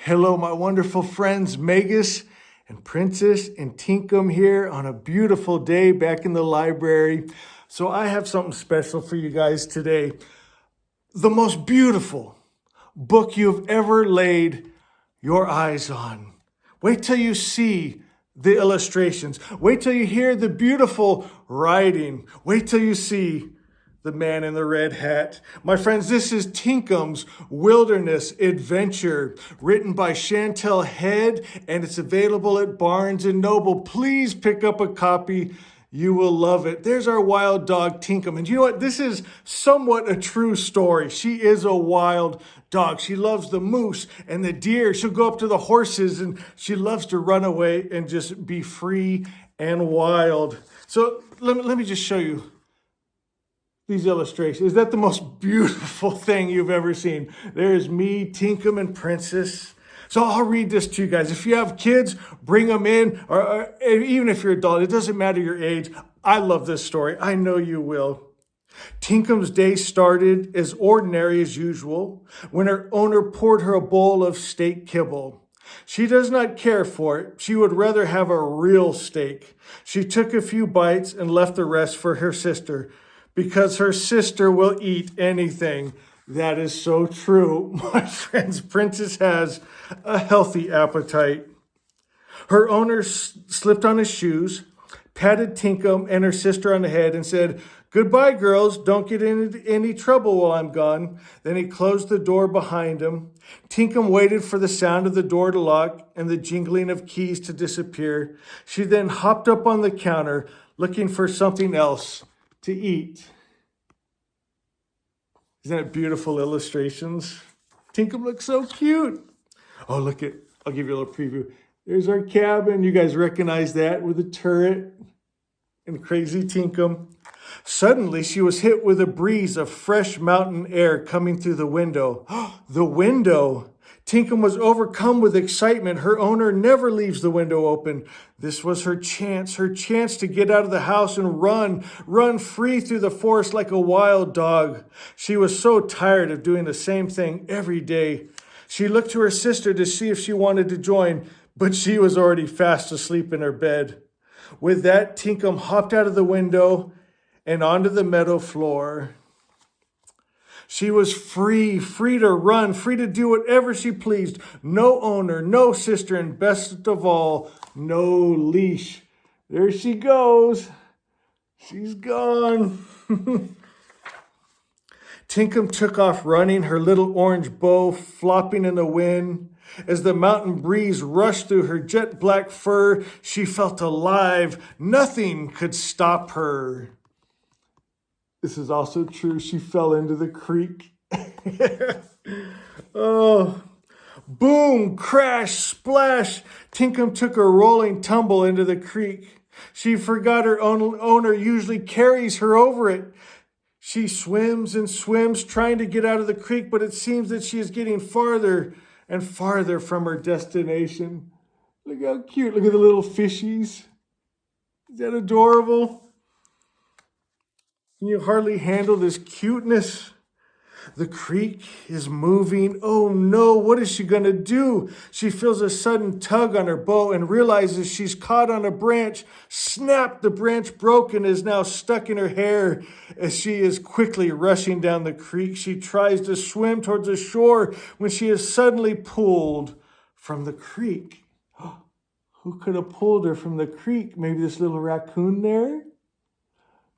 Hello, my wonderful friends, Magus and Princess and Tinkum here on a beautiful day back in the library. So I have something special for you guys today. The most beautiful book you've ever laid your eyes on. Wait till you see the illustrations. Wait till you hear the beautiful writing. Wait till you see the man in the red hat. My friends, this is Tinkum's Wilderness Adventure, written by Chantel Head, and it's available at Barnes & Noble. Please pick up a copy. You will love it. There's our wild dog, Tinkum. And you know what? This is somewhat a true story. She is a wild dog. She loves the moose and the deer. She'll go up to the horses, and she loves to run away and just be free and wild. So let me just show you these illustrations. Is that the most beautiful thing you've ever seen? There's me, Tinkum, and Princess. So I'll read this to you guys. If you have kids, bring them in, or even if you're an adult, it doesn't matter your age. I love this story. I know you will. Tinkum's day started as ordinary as usual when her owner poured her a bowl of steak kibble. She does not care for it. She would rather have a real steak. She took a few bites and left the rest for her sister, because her sister will eat anything. That is so true. My friends, Princess has a healthy appetite. Her owner slipped on his shoes, patted Tinkum and her sister on the head, and said, "Goodbye, girls. Don't get into any trouble while I'm gone." Then he closed the door behind him. Tinkum waited for the sound of the door to lock and the jingling of keys to disappear. She then hopped up on the counter, looking for something else to eat. Isn't that beautiful illustrations? Tinkum looks so cute. Oh, look at, I'll give you a little preview. There's our cabin. You guys recognize that with the turret and crazy Tinkum. Suddenly, she was hit with a breeze of fresh mountain air coming through the window. The window! Tinkum was overcome with excitement. Her owner never leaves the window open. This was her chance to get out of the house and run free through the forest like a wild dog. She was so tired of doing the same thing every day. She looked to her sister to see if she wanted to join, but she was already fast asleep in her bed. With that, Tinkum hopped out of the window and onto the meadow floor. She was free to run, free to do whatever she pleased. No owner, no sister, and best of all, no leash. There she goes. She's gone. Tinkum took off running, her little orange bow flopping in the wind. As the mountain breeze rushed through her jet black fur, she felt alive. Nothing could stop her. This is also true. She fell into the creek. Oh, boom, crash, splash. Tinkum took a rolling tumble into the creek. She forgot her owner usually carries her over it. She swims and swims, trying to get out of the creek, but it seems that she is getting farther and farther from her destination. Look how cute. Look at the little fishies. Is that adorable? Can you hardly handle this cuteness? The creek is moving. Oh no, what is she going to do? She feels a sudden tug on her bow and realizes she's caught on a branch. Snap! The branch broke and is now stuck in her hair. As she is quickly rushing down the creek, she tries to swim towards the shore when she is suddenly pulled from the creek. Who could have pulled her from the creek? Maybe this little raccoon there?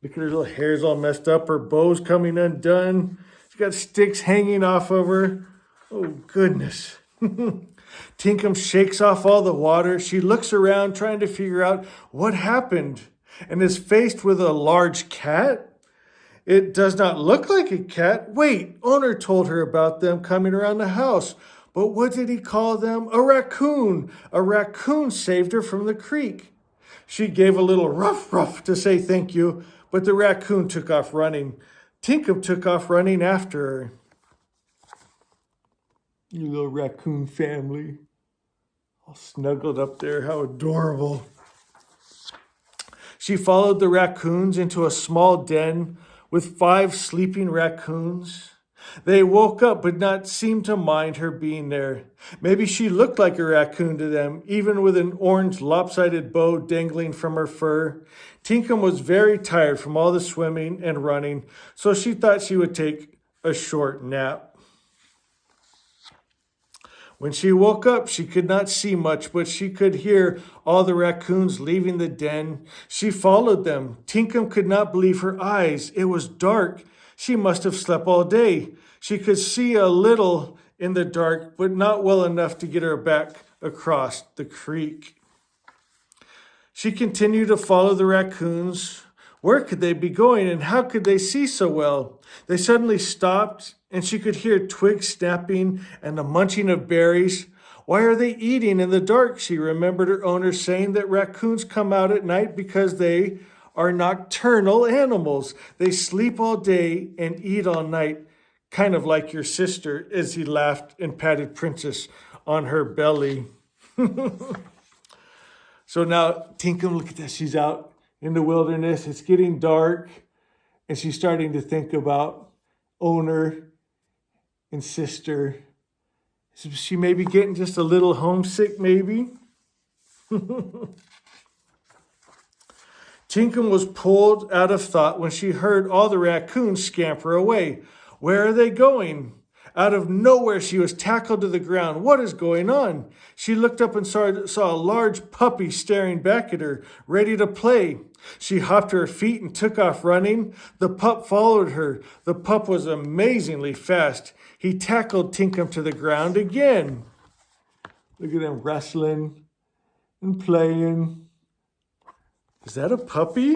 Look at her little hair's all messed up. Her bow's coming undone. She's got sticks hanging off of her. Oh, goodness. Tinkum shakes off all the water. She looks around trying to figure out what happened and is faced with a large cat. It does not look like a cat. Wait, owner told her about them coming around the house. But what did he call them? A raccoon. A raccoon saved her from the creek. She gave a little ruff to say thank you, but the raccoon took off running. Tinkum took off running after her. You little raccoon family. All snuggled up there. How adorable. She followed the raccoons into a small den with 5 sleeping raccoons. They woke up but not seem to mind her being there. Maybe she looked like a raccoon to them, even with an orange lopsided bow dangling from her fur. Tinkum was very tired from all the swimming and running, so she thought she would take a short nap. When she woke up, she could not see much, but she could hear all the raccoons leaving the den. She followed them. Tinkum could not believe her eyes. It was dark. She must have slept all day. She could see a little in the dark, but not well enough to get her back across the creek. She continued to follow the raccoons. Where could they be going, and how could they see so well? They suddenly stopped, and she could hear twigs snapping and the munching of berries. Why are they eating in the dark? She remembered her owner saying that raccoons come out at night because they are nocturnal animals. They sleep all day and eat all night, kind of like your sister, as he laughed and patted Princess on her belly. So now, Tinkum, look at this. She's out in the wilderness. It's getting dark, and she's starting to think about owner and sister. She may be getting just a little homesick, maybe. Tinkum was pulled out of thought when she heard all the raccoons scamper away. Where are they going? Out of nowhere, she was tackled to the ground. What is going on? She looked up and saw a large puppy staring back at her, ready to play. She hopped to her feet and took off running. The pup followed her. The pup was amazingly fast. He tackled Tinkum to the ground again. Look at them wrestling and playing. Is that a puppy?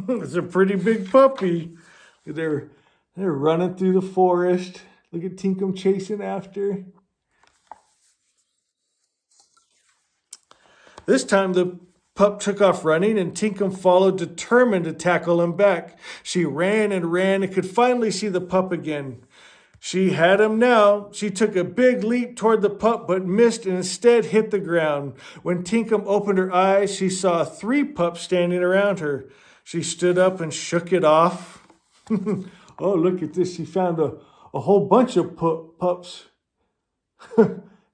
It's a pretty big puppy. They're running through the forest. Look at Tinkum chasing after. This time the pup took off running, and Tinkum followed, determined to tackle him back. She ran and could finally see the pup again. She had him now. She took a big leap toward the pup, but missed and instead hit the ground. When Tinkum opened her eyes, she saw 3 pups standing around her. She stood up and shook it off. Oh, look at this. She found a whole bunch of pups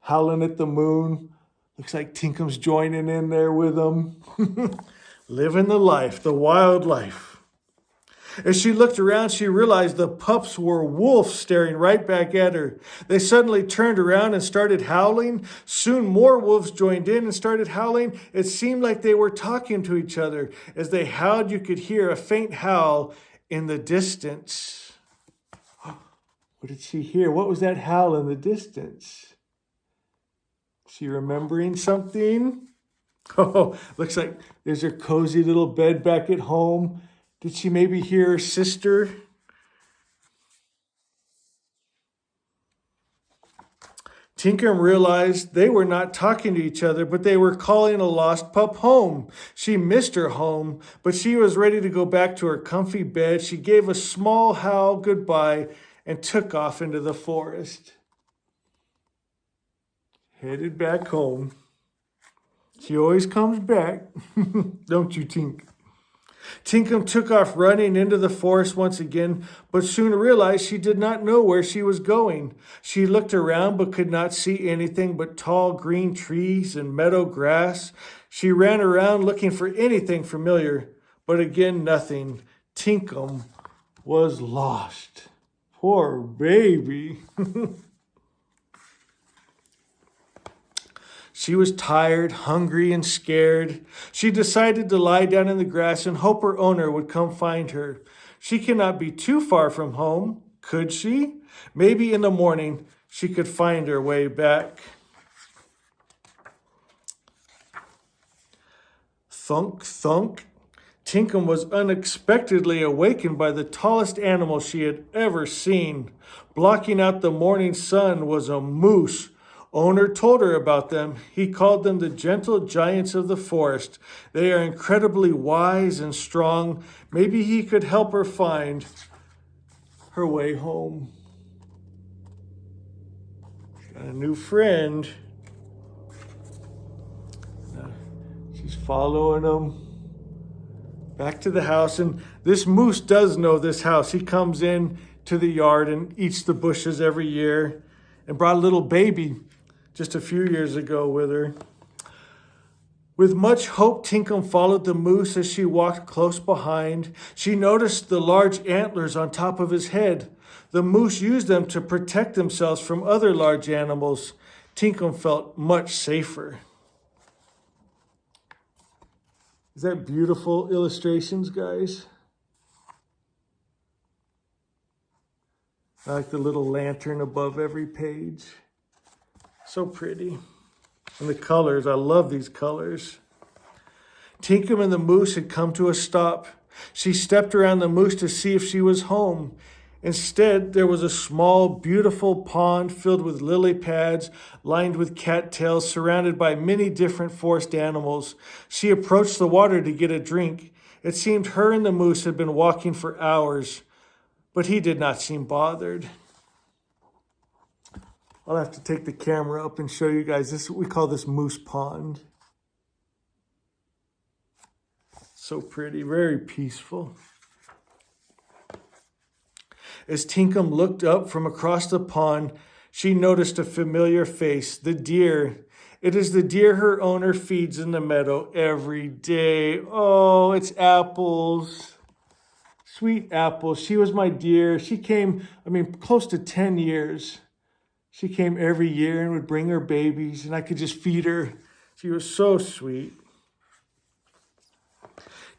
howling at the moon. Looks like Tinkum's joining in there with them. Living the life, the wild life. As she looked around, she realized the pups were wolves staring right back at her. They suddenly turned around and started howling. Soon more wolves joined in and started howling. It seemed like they were talking to each other. As they howled, you could hear a faint howl in the distance. What did she hear? What was that howl in the distance? She remembering something? Oh, looks like there's her cozy little bed back at home. Did she maybe hear her sister? Tinkum realized they were not talking to each other, but they were calling a lost pup home. She missed her home, but she was ready to go back to her comfy bed. She gave a small howl goodbye and took off into the forest. Headed back home. She always comes back, don't you, Tink? Tinkum took off running into the forest once again, but soon realized she did not know where she was going. She looked around but could not see anything but tall green trees and meadow grass. She ran around looking for anything familiar, but again nothing. Tinkum was lost. Poor baby. She was tired, hungry, and scared. She decided to lie down in the grass and hope her owner would come find her. She cannot be too far from home, could she? Maybe in the morning she could find her way back. Thunk, thunk. Tinkum was unexpectedly awakened by the tallest animal she had ever seen. Blocking out the morning sun was a moose. Owner told her about them. He called them the gentle giants of the forest. They are incredibly wise and strong. Maybe he could help her find her way home. Got a new friend. She's following him back to the house. And this moose does know this house. He comes in to the yard and eats the bushes every year, and brought a little baby just a few years ago with her. With much hope, Tinkham followed the moose as she walked close behind. She noticed the large antlers on top of his head. The moose used them to protect themselves from other large animals. Tinkham felt much safer. Is that beautiful illustrations, guys? I like the little lantern above every page. So pretty. And the colors, I love these colors. Tinkham and the moose had come to a stop. She stepped around the moose to see if she was home. Instead, there was a small, beautiful pond filled with lily pads, lined with cattails, surrounded by many different forest animals. She approached the water to get a drink. It seemed her and the moose had been walking for hours, but he did not seem bothered. I'll have to take the camera up and show you guys. This, we call this Moose Pond. So pretty, very peaceful. As Tinkham looked up from across the pond, she noticed a familiar face, the deer. It is the deer her owner feeds in the meadow every day. Oh, it's Apples. Sweet Apples. She was my deer. She came, close to 10 years. She came every year and would bring her babies, and I could just feed her. She was so sweet.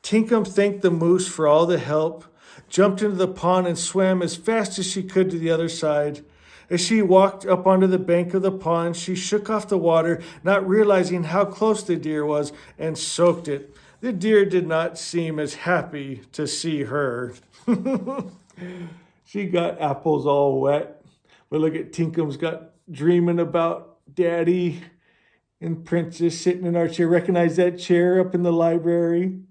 Tinkham thanked the moose for all the help, jumped into the pond and swam as fast as she could to the other side. As she walked up onto the bank of the pond, she shook off the water, not realizing how close the deer was, and soaked it. The deer did not seem as happy to see her. She got Apples all wet. But look at Tinkham's got dreaming about Daddy and Princess sitting in our chair. Recognize that chair up in the library?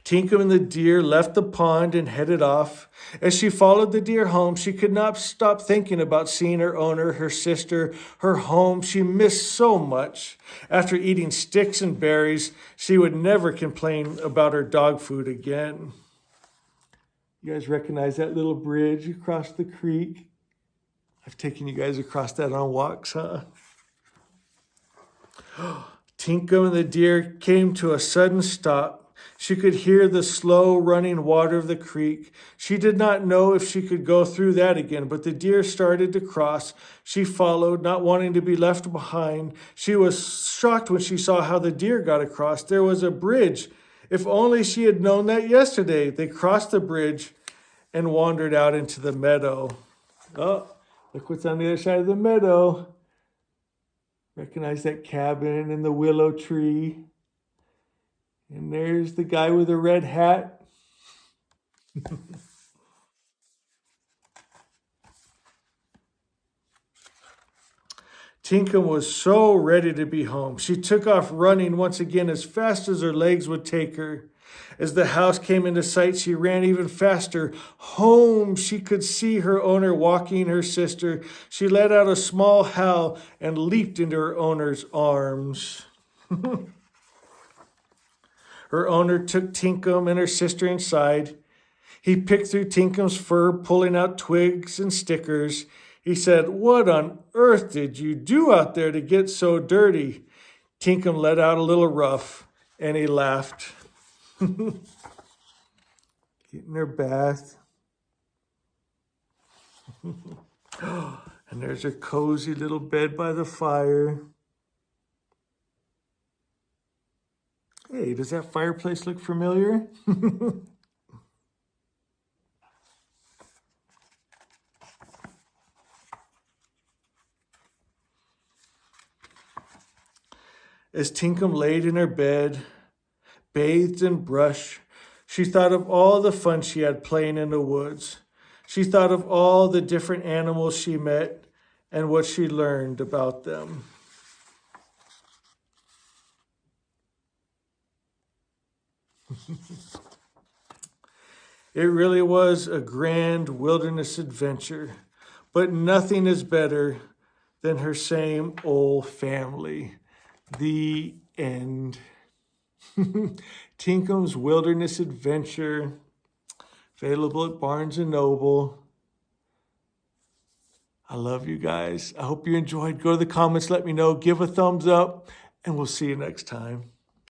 Tinkham and the deer left the pond and headed off. As she followed the deer home, she could not stop thinking about seeing her owner, her sister, her home. She missed so much. After eating sticks and berries, she would never complain about her dog food again. You guys recognize that little bridge across the creek? I've taken you guys across that on walks, huh? Tinkham and the deer came to a sudden stop. She could hear the slow running water of the creek. She did not know if she could go through that again, but the deer started to cross. She followed, not wanting to be left behind. She was shocked when she saw how the deer got across. There was a bridge. If only she had known that yesterday. They crossed the bridge and wandered out into the meadow. Oh, look what's on the other side of the meadow. Recognize that cabin and the willow tree. And there's the guy with the red hat. Tinkham was so ready to be home. She took off running once again as fast as her legs would take her. As the house came into sight, she ran even faster. Home! She could see her owner walking her sister. She let out a small howl and leaped into her owner's arms. Her owner took Tinkham and her sister inside. He picked through Tinkham's fur, pulling out twigs and stickers. He said, "What on earth did you do out there to get so dirty?" Tinkham let out a little rough, and he laughed. Getting her bath. And there's her cozy little bed by the fire. Hey, does that fireplace look familiar? As Tinkham laid in her bed, bathed in brush, she thought of all the fun she had playing in the woods. She thought of all the different animals she met and what she learned about them. It really was a grand wilderness adventure, but nothing is better than her same old family. The end. Tinkum's Wilderness Adventure, available at Barnes & Noble. I love you guys. I hope you enjoyed. Go to the comments, let me know, give a thumbs up, and we'll see you next time.